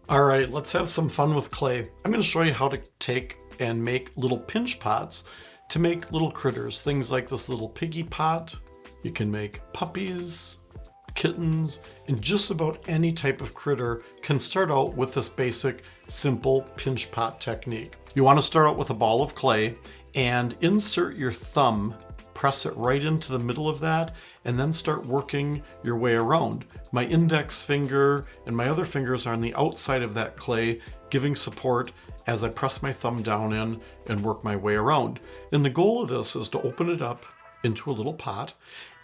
All right, let's have some fun with clay. I'm going to show you how to take and make little pinch pots to make little critters. Things like this little piggy pot. You can make puppies, kittens, and just about any type of critter can start out with this basic, simple pinch pot technique. You want to start out with a ball of clay and insert your thumb, press it right into the middle of that, and then start working your way around. My index finger and my other fingers are on the outside of that clay, giving support as I press my thumb down in and work my way around. And the goal of this is to open it up into a little pot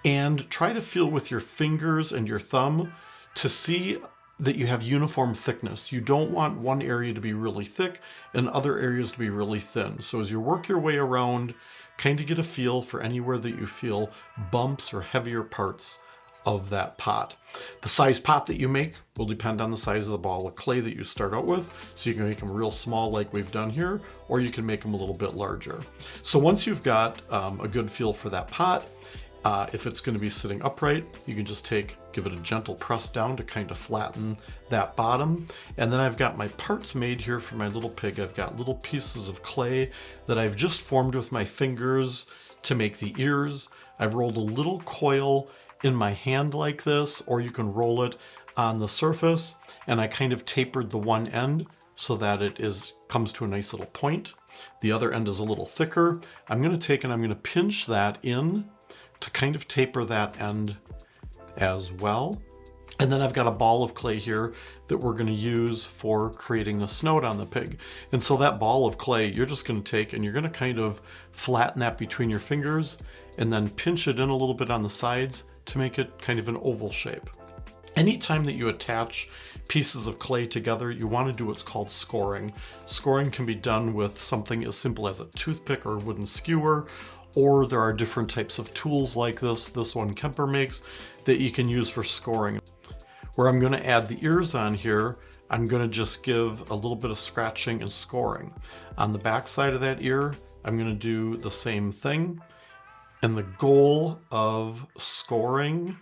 and try to feel with your fingers and your thumb to see that you have uniform thickness. You don't want one area to be really thick and other areas to be really thin. So as you work your way around, kind of get a feel for anywhere that you feel bumps or heavier parts of that pot. The size pot that you make will depend on the size of the ball of clay that you start out with. So you can make them real small like we've done here, or you can make them a little bit larger. So once you've got a good feel for that pot, if it's going to be sitting upright, you can just give it a gentle press down to kind of flatten that bottom. And then I've got my parts made here for my little pig. I've got little pieces of clay that I've just formed with my fingers to make the ears. I've rolled a little coil in my hand like this, or you can roll it on the surface. And I kind of tapered the one end so that it comes to a nice little point. The other end is a little thicker. I'm going to take and I'm going to pinch that in to kind of taper that end as well. And then I've got a ball of clay here that we're going to use for creating the snout on the pig. And so that ball of clay, you're just going to take and you're going to kind of flatten that between your fingers and then pinch it in a little bit on the sides to make it kind of an oval shape. Anytime that you attach pieces of clay together, you want to do what's called scoring. Scoring can be done with something as simple as a toothpick or a wooden skewer, or there are different types of tools like this one Kemper makes, that you can use for scoring. Where I'm going to add the ears on here, I'm going to just give a little bit of scratching and scoring. On the back side of that ear, I'm going to do the same thing. And the goal of scoring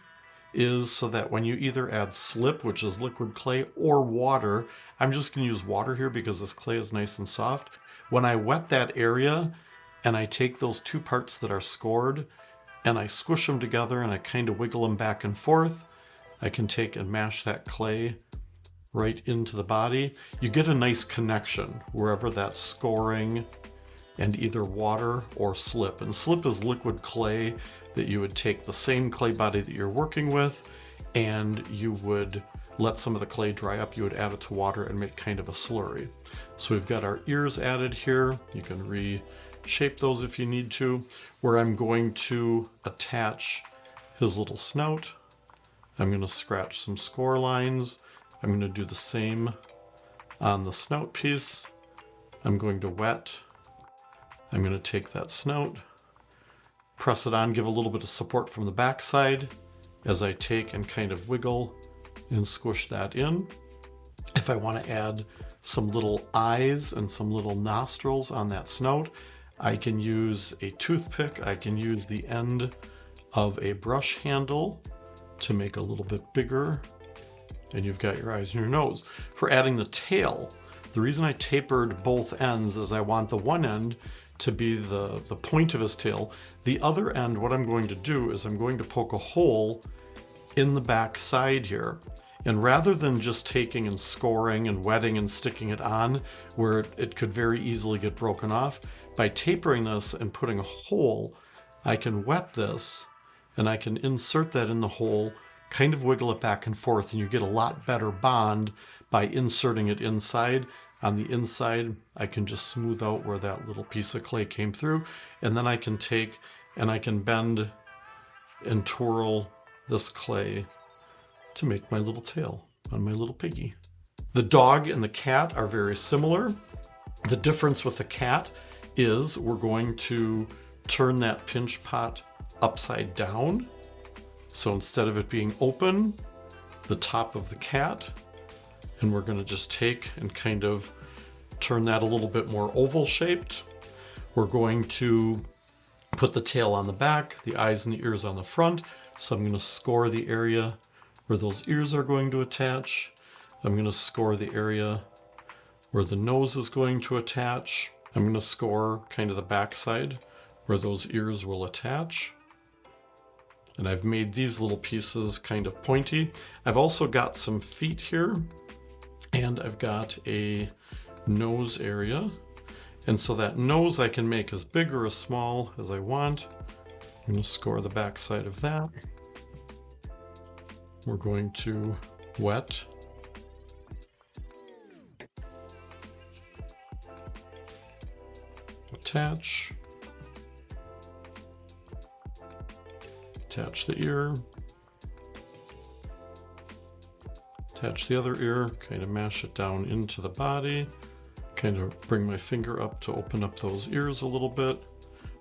is so that when you either add slip, which is liquid clay, or water, I'm just going to use water here because this clay is nice and soft. When I wet that area, and I take those two parts that are scored and I squish them together and I kind of wiggle them back and forth, I can take and mash that clay right into the body. You get a nice connection wherever that's scoring and either water or slip. And slip is liquid clay that you would take the same clay body that you're working with and you would let some of the clay dry up. You would add it to water and make kind of a slurry. So we've got our ears added here. You can reshape those if you need to, where I'm going to attach his little snout. I'm going to scratch some score lines. I'm going to do the same on the snout piece. I'm going to wet. I'm going to take that snout, press it on, give a little bit of support from the back side as I take and kind of wiggle and squish that in. If I want to add some little eyes and some little nostrils on that snout, I can use a toothpick. I can use the end of a brush handle to make a little bit bigger. And you've got your eyes and your nose. For adding the tail, the reason I tapered both ends is I want the one end to be the point of his tail. The other end, what I'm going to do is I'm going to poke a hole in the back side here. And rather than just taking and scoring and wetting and sticking it on where it could very easily get broken off, by tapering this and putting a hole, I can wet this and I can insert that in the hole, kind of wiggle it back and forth, and you get a lot better bond by inserting it inside. On the inside, I can just smooth out where that little piece of clay came through, and then I can take and I can bend and twirl this clay to make my little tail on my little piggy. The dog and the cat are very similar. The difference with the cat is we're going to turn that pinch pot upside down. So instead of it being open, the top of the cat, and we're going to just take and kind of turn that a little bit more oval shaped. We're going to put the tail on the back, the eyes and the ears on the front. So I'm going to score the area where those ears are going to attach. I'm going to score the area where the nose is going to attach. I'm going to score kind of the backside where those ears will attach. And I've made these little pieces kind of pointy. I've also got some feet here, and I've got a nose area. And so that nose I can make as big or as small as I want. I'm going to score the backside of that. We're going to wet. Attach. Attach the ear. Attach the other ear, kind of mash it down into the body. Kind of bring my finger up to open up those ears a little bit.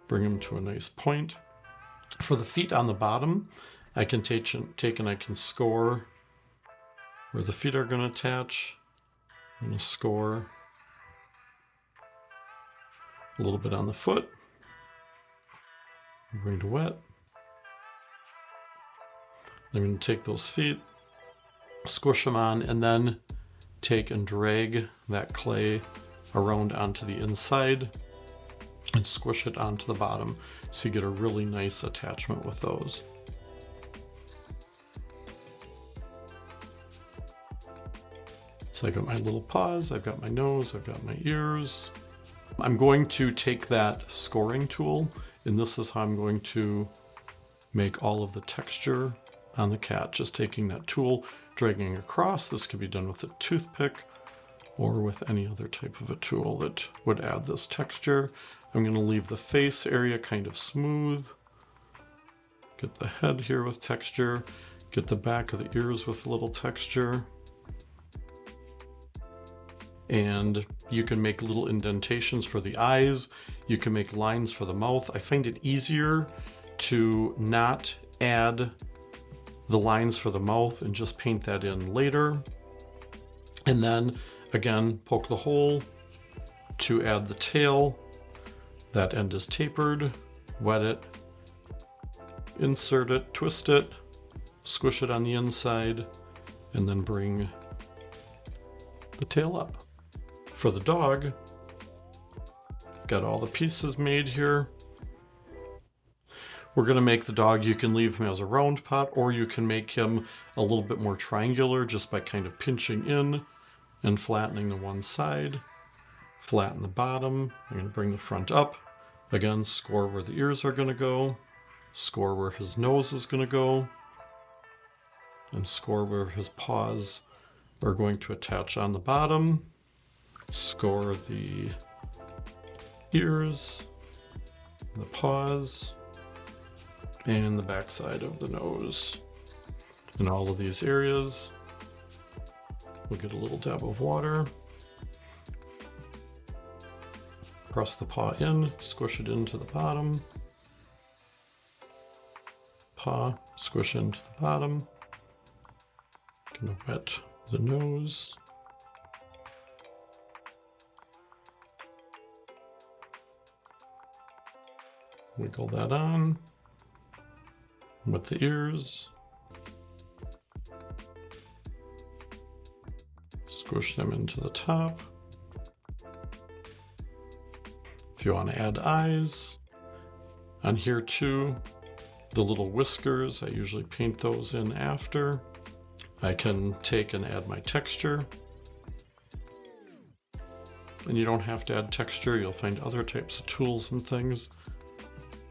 Bring them to a nice point. For the feet on the bottom, I can take and I can score where the feet are going to attach. I'm going to score a little bit on the foot. I'm going to wet. I'm going to take those feet, squish them on, and then take and drag that clay around onto the inside and squish it onto the bottom so you get a really nice attachment with those. So I got my little paws, I've got my nose, I've got my ears. I'm going to take that scoring tool, and this is how I'm going to make all of the texture on the cat. Just taking that tool, dragging across. This could be done with a toothpick or with any other type of a tool that would add this texture. I'm going to leave the face area kind of smooth. Get the head here with texture. Get the back of the ears with a little texture. And you can make little indentations for the eyes. You can make lines for the mouth. I find it easier to not add the lines for the mouth and just paint that in later. And then again, poke the hole to add the tail. That end is tapered, wet it, insert it, twist it, squish it on the inside, and then bring the tail up. For the dog, I've got all the pieces made here. We're going to make the dog, you can leave him as a round pot, or you can make him a little bit more triangular just by kind of pinching in and flattening the one side. Flatten the bottom. I'm going to bring the front up. Again, score where the ears are going to go. Score where his nose is going to go. And score where his paws are going to attach on the bottom. Score the ears, the paws, and the backside of the nose. In all of these areas, we'll get a little dab of water. Press the paw in, squish it into the bottom. Paw, squish into the bottom. Gonna wet the nose. Wiggle that on. With the ears. Squish them into the top. If you want to add eyes, on here too, the little whiskers, I usually paint those in after. I can take and add my texture. And you don't have to add texture, you'll find other types of tools and things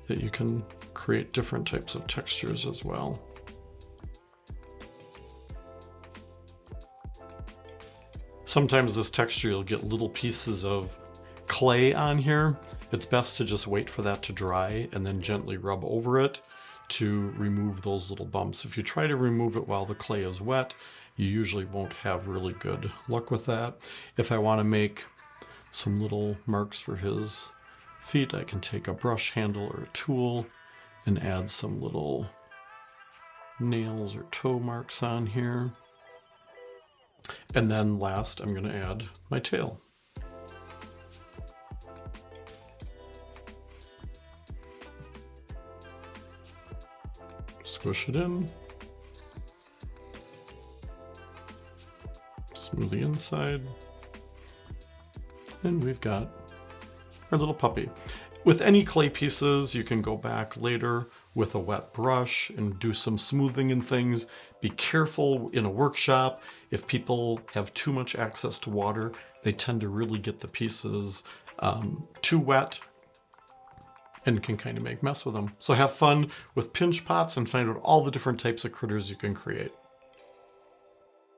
that you can create different types of textures as well. Sometimes this texture, you'll get little pieces of clay on here. It's best to just wait for that to dry and then gently rub over it to remove those little bumps. If you try to remove it while the clay is wet, you usually won't have really good luck with that. If I want to make some little marks for his feet, I can take a brush handle or a tool and add some little nails or toe marks on here. And then last, I'm going to add my tail. Squish it in. Smooth the inside. And we've got our little puppy. With any clay pieces, you can go back later with a wet brush and do some smoothing and things. Be careful in a workshop. If people have too much access to water, they tend to really get the pieces too wet and can kind of make mess with them. So have fun with pinch pots and find out all the different types of critters you can create.